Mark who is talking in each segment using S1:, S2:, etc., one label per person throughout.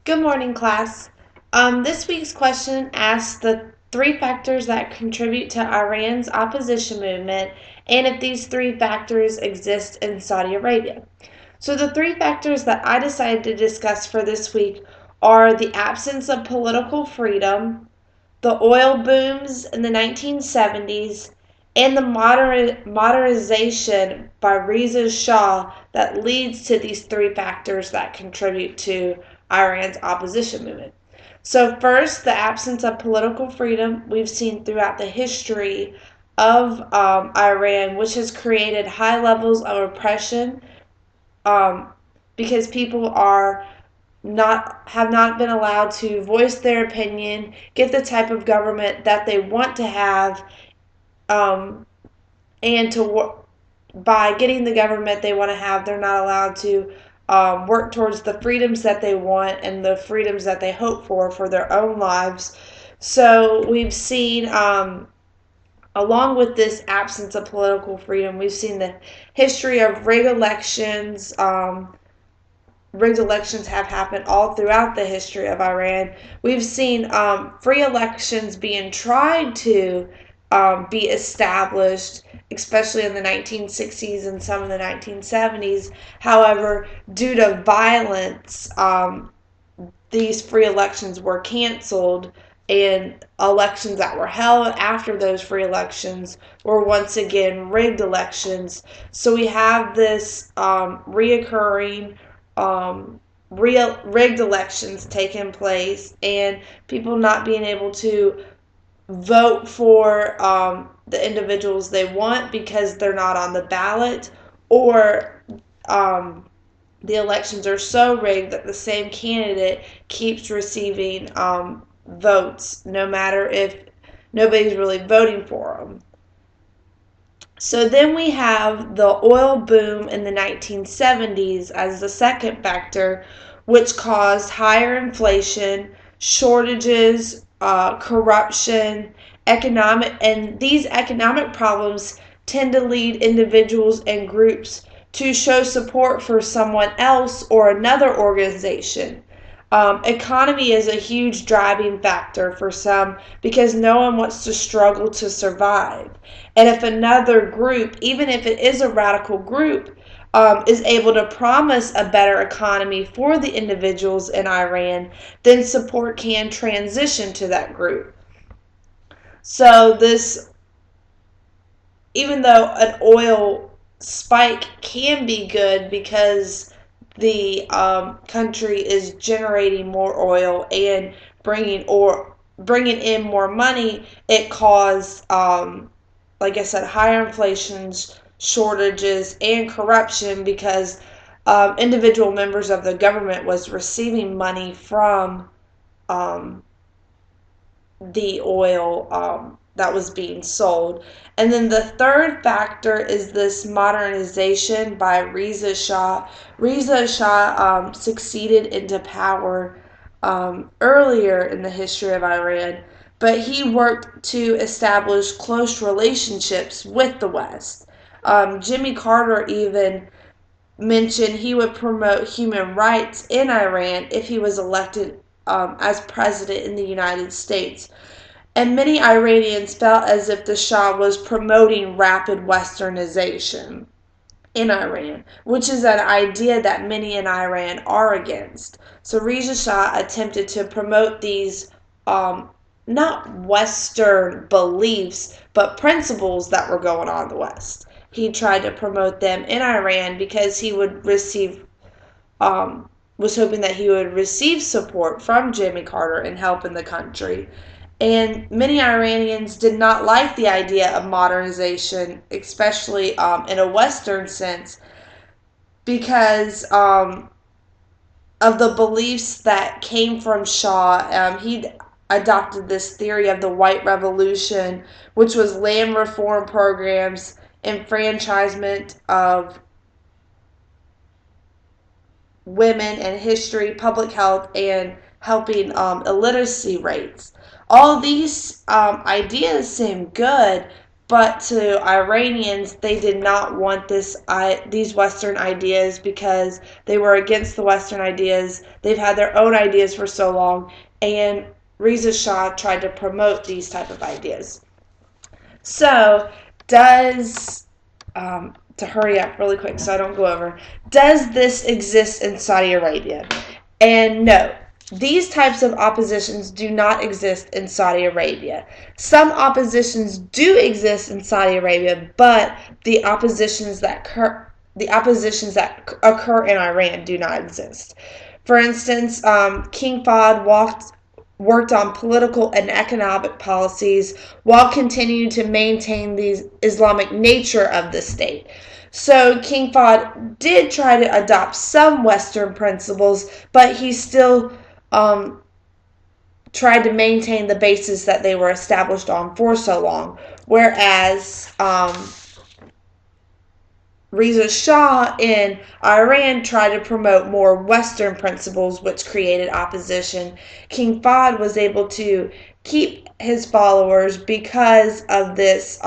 S1: Good morning, class. This week's question asks the three factors that contribute to Iran's opposition movement and if these three factors exist in Saudi Arabia. So, the three factors that I decided to discuss for this week are the absence of political freedom, the oil booms in the 1970s, and the modernization by Reza Shah that leads to these three factors that contribute to Iran's opposition movement. So, first, the absence of political freedom we've seen throughout the history of Iran, which has created high levels of oppression um, because people are have not been allowed to voice their opinion, get the type of government that they want to have, um, and by getting the government they want to have, they're not allowed to work towards the freedoms that they want and the freedoms that they hope for their own lives. So we've seen, along with this absence of political freedom, we've seen the history of rigged elections. Rigged elections have happened all throughout the history of Iran. We've seen free elections being tried to be established, especially in the 1960s and some of the 1970s. However, due to violence, these free elections were canceled, and elections that were held after those free elections were once again rigged elections. So we have this reoccurring rigged elections taking place, and people not being able to vote for the individuals they want because they're not on the ballot, or the elections are so rigged that the same candidate keeps receiving votes, no matter if nobody's really voting for them. So then we have the oil boom in the 1970s as the second factor, which caused higher inflation, shortages, corruption, and these economic problems tend to lead individuals and groups to show support for someone else or another organization. Economy is a huge driving factor for some because no one wants to struggle to survive. And if another group, even if it is a radical group, is able to promise a better economy for the individuals in Iran, then support can transition to that group. So even though an oil spike can be good because the country is generating more oil and bringing in more money, it caused, like I said, higher inflations, shortages, and corruption because individual members of the government was receiving money from um, the oil that was being sold. And then the third factor is this modernization by Reza Shah. Reza Shah succeeded into power earlier in the history of Iran, but he worked to establish close relationships with the West. Jimmy Carter even mentioned he would promote human rights in Iran if he was elected as president in the United States. And many Iranians felt as if the Shah was promoting rapid westernization in Iran, which is an idea that many in Iran are against. So Reza Shah attempted to promote these not Western beliefs, but principles that were going on in the West. He tried to promote them in Iran because he would was hoping that he would receive support from Jimmy Carter in helping the country. And many Iranians did not like the idea of modernization, especially in a Western sense, because of the beliefs that came from Shah. He adopted this theory of the White Revolution, which was land reform programs, enfranchisement of women and history, public health, and helping illiteracy rates. All these ideas seem good, But to Iranians, they did not want these Western ideas because they were against the Western ideas. They've had their own ideas for so long, and Reza Shah tried to promote these type of ideas. So, to hurry up really quick so I don't go over, does this exist in Saudi Arabia? And no, these types of oppositions do not exist in Saudi Arabia. Some oppositions do exist in Saudi Arabia, but the oppositions that occur in Iran do not exist. For instance, King Fahd worked on political and economic policies while continuing to maintain the Islamic nature of the state. So King Fahd did try to adopt some Western principles, but he still tried to maintain the basis that they were established on for so long. Whereas Reza Shah in Iran tried to promote more Western principles, which created opposition. King Fahd was able to keep his followers because of this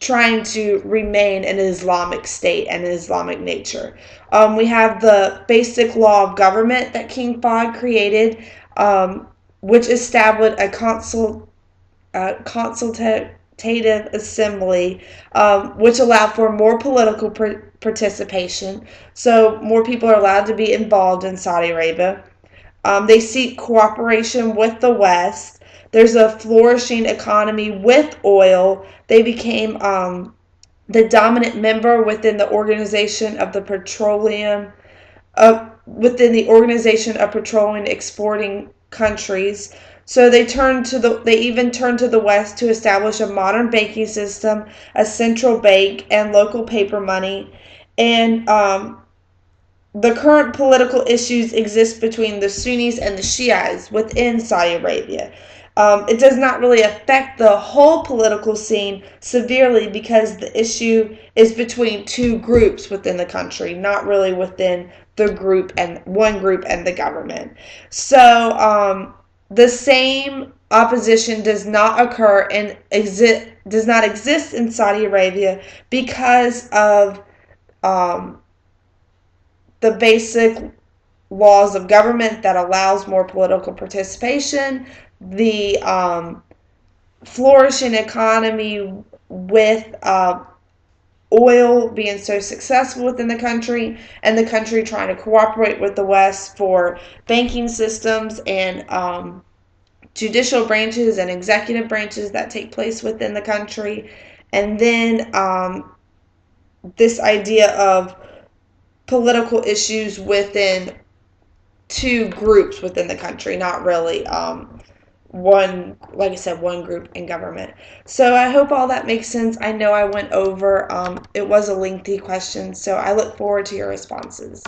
S1: trying to remain an Islamic state and an Islamic nature. We have the basic law of government that King Fahd created, which established a consultative assembly, which allowed for more political participation. So more people are allowed to be involved in Saudi Arabia. They seek cooperation with the West. There's a flourishing economy with oil. They became the dominant member within the Organization of the Petroleum, within the Organization of Petroleum Exporting Countries. So they even turned to the West to establish a modern banking system, a central bank, and local paper money. And the current political issues exist between the Sunnis and the Shiites within Saudi Arabia. It does not really affect the whole political scene severely because the issue is between two groups within the country, not really within the group and one group and the government. So the same opposition does not occur and does not exist in Saudi Arabia because of the basic laws of government that allows more political participation, the flourishing economy with oil being so successful within the country, and the country trying to cooperate with the West for banking systems and judicial branches and executive branches that take place within the country. And then this idea of political issues within two groups within the country, not really one, like I said, one group in government. So I hope all that makes sense. I know I went over. It was a lengthy question, so I look forward to your responses.